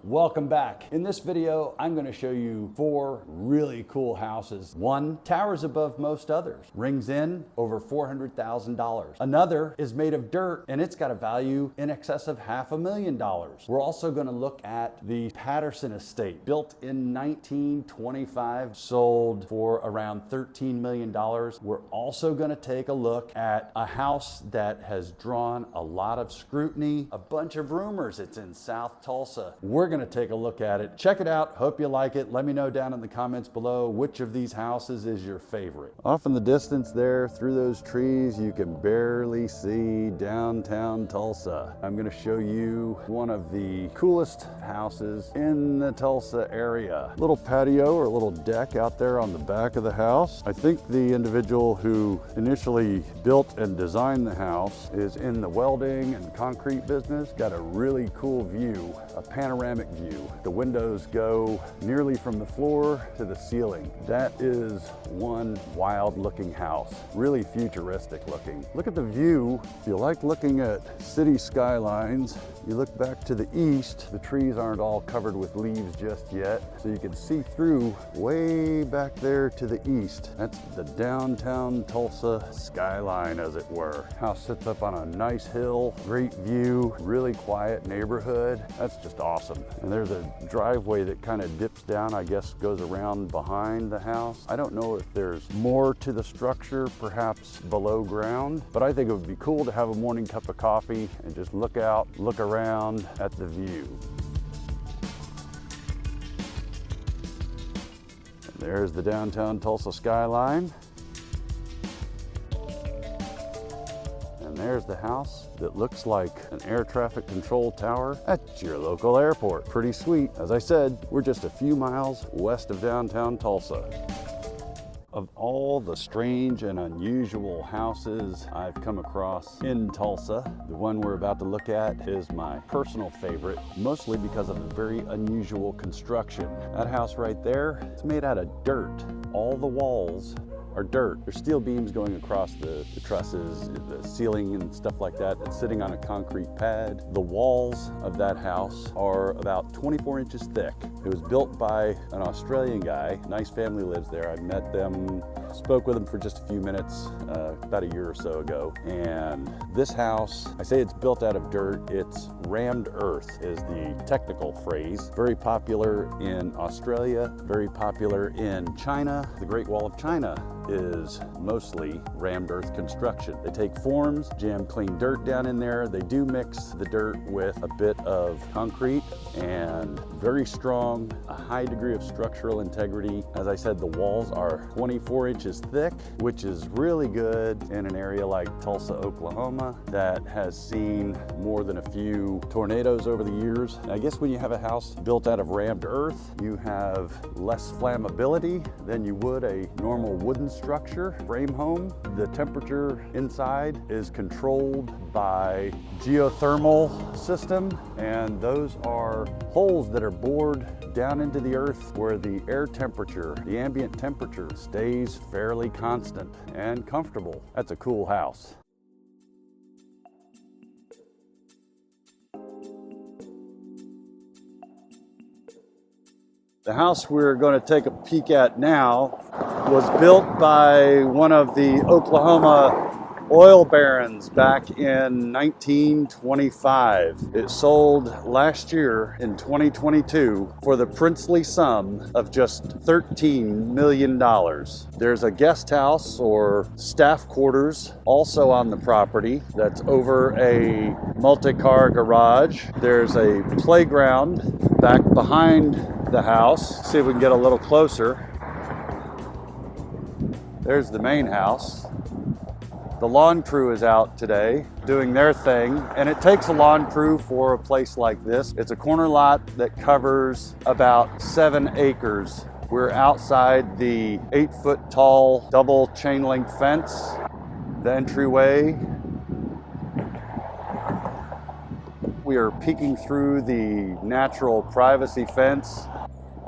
Welcome back. In this video, I'm going to show you 4 really cool houses. One towers above most others, rings in over $400,000. Another is made of dirt and it's got a value in excess of $500,000. We're also going to look at the Patterson estate, built in 1925, sold for around $13 million. We're also going to take a look at a house that has drawn a lot of scrutiny, a bunch of rumors. It's in South Tulsa. We're going to take a look at it. Check it out. Hope you like it. Let me know down in the comments below which of these houses is your favorite. Off in the distance there, through those trees, you can barely see downtown Tulsa. I'm going to show you one of the coolest houses in the Tulsa area. Little patio or a little deck out there on the back of the house. I think the individual who initially built and designed the house is in the welding and concrete business. Got a really cool view, a panoramic view. The windows go nearly from the floor to the ceiling. That is one wild looking house, really futuristic looking. Look at the view. If you like looking at city skylines, you look back to the east. The trees aren't all covered with leaves just yet, so you can see through way back there to the east. That's the downtown Tulsa skyline, as it were. House sits up on a nice hill, great view, really quiet neighborhood. That's just awesome. And there's a driveway that kind of dips down, I guess goes around behind the house. I don't know if there's more to the structure, perhaps below ground, but I think it would be cool to have a morning cup of coffee and just look out, look around at the view. And there's the downtown Tulsa skyline. And there's the house that looks like an air traffic control tower at your local airport. Pretty sweet. As I said, we're just a few miles west of downtown Tulsa. Of all the strange and unusual houses I've come across in Tulsa, the one we're about to look at is my personal favorite, mostly because of the very unusual construction. That house right there, it's made out of dirt. All the walls are dirt. There's steel beams going across the trusses, the ceiling and stuff like that. It's sitting on a concrete pad. The walls of that house are about 24 inches thick. It was built by an Australian guy. Nice family lives there. I met them, spoke with them for just a few minutes about a year or so ago. And this house, I say it's built out of dirt. It's rammed earth is the technical phrase. Very popular in Australia, very popular in China. The Great Wall of China is mostly rammed earth construction. They take forms, jam clean dirt down in there. They do mix the dirt with a bit of concrete, and very strong, a high degree of structural integrity. As I said, the walls are 24 inches thick, which is really good in an area like Tulsa, Oklahoma, that has seen more than a few tornadoes over the years. I guess when you have a house built out of rammed earth, you have less flammability than you would a normal wooden structure, frame home. The temperature inside is controlled by geothermal system, and those are holes that are bored down into the earth where the air temperature, the ambient temperature, stays fairly constant and comfortable. That's a cool house. The house we're going to take a peek at now was built by one of the Oklahoma oil barons back in 1925. It sold last year in 2022 for the princely sum of just $13 million. There's a guest house or staff quarters also on the property that's over a multi-car garage. There's a playground back behind the house. See if we can get a little closer. There's the main house. The lawn crew is out today doing their thing, and it takes a lawn crew for a place like this. It's a corner lot that covers about 7 acres. We're outside the 8-foot tall double chain link fence, the entryway. We are peeking through the natural privacy fence.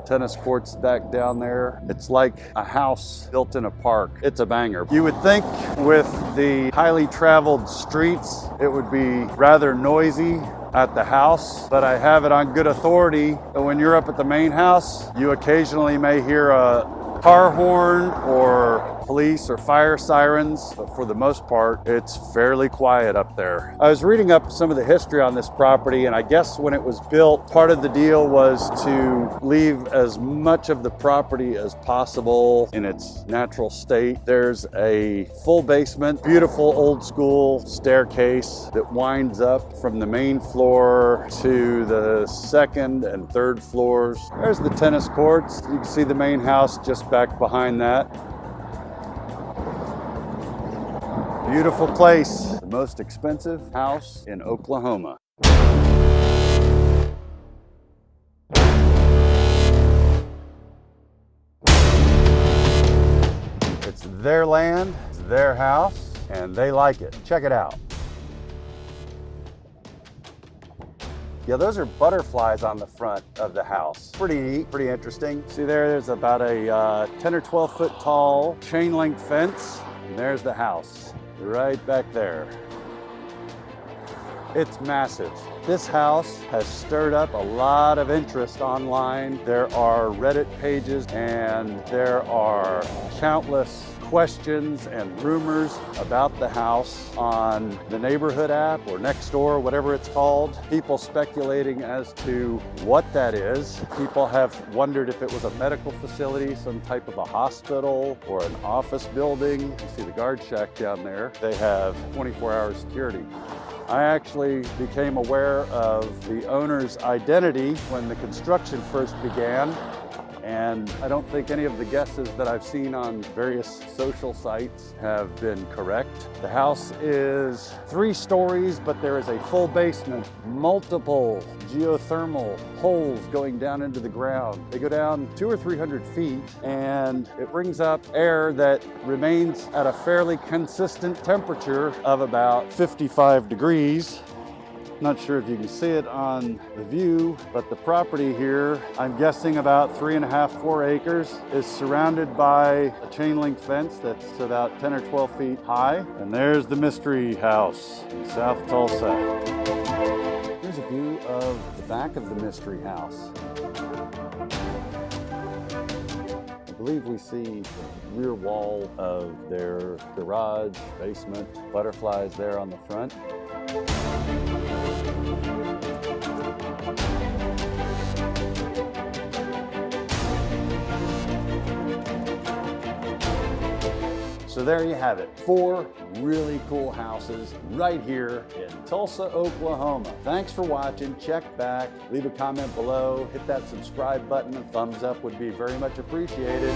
Tennis courts back down there. It's like a house built in a park. It's a banger. You would think with the highly traveled streets, it would be rather noisy, at the house, but I have it on good authority that when you're up at the main house, you occasionally may hear a car horn or police or fire sirens, but for the most part, it's fairly quiet up there. I was reading up some of the history on this property, and I guess when it was built, part of the deal was to leave as much of the property as possible in its natural state. There's a full basement, beautiful old school staircase that winds up from the main floor to the second and third floors. There's the tennis courts. You can see the main house just back behind that. Beautiful place. The most expensive house in Oklahoma. It's their land, it's their house, and they like it. Check it out. Yeah, those are butterflies on the front of the house. Pretty neat, pretty interesting. See there's about a 10 or 12 foot tall chain link fence, and there's the house right back there. It's massive. This house has stirred up a lot of interest online. There are Reddit pages and there are countless questions and rumors about the house on the neighborhood app or Nextdoor, whatever it's called. People speculating as to what that is. People have wondered if it was a medical facility, some type of a hospital or an office building. You see the guard shack down there. They have 24-hour security. I actually became aware of the owner's identity when the construction first began. And I don't think any of the guesses that I've seen on various social sites have been correct. The house is 3 stories, but there is a full basement, multiple geothermal holes going down into the ground. They go down 200 or 300 feet, and it brings up air that remains at a fairly consistent temperature of about 55 degrees. Not sure if you can see it on the view, but the property here, I'm guessing about 3.5, 4 acres, is surrounded by a chain link fence that's about 10 or 12 feet high. And there's the mystery house in South Tulsa. Here's a view of the back of the mystery house. I believe we see the rear wall of their garage, basement, butterflies there on the front. So there you have it, 4 really cool houses right here in Tulsa, Oklahoma. Thanks for watching. Check back, leave a comment below, hit that subscribe button. A thumbs up would be very much appreciated.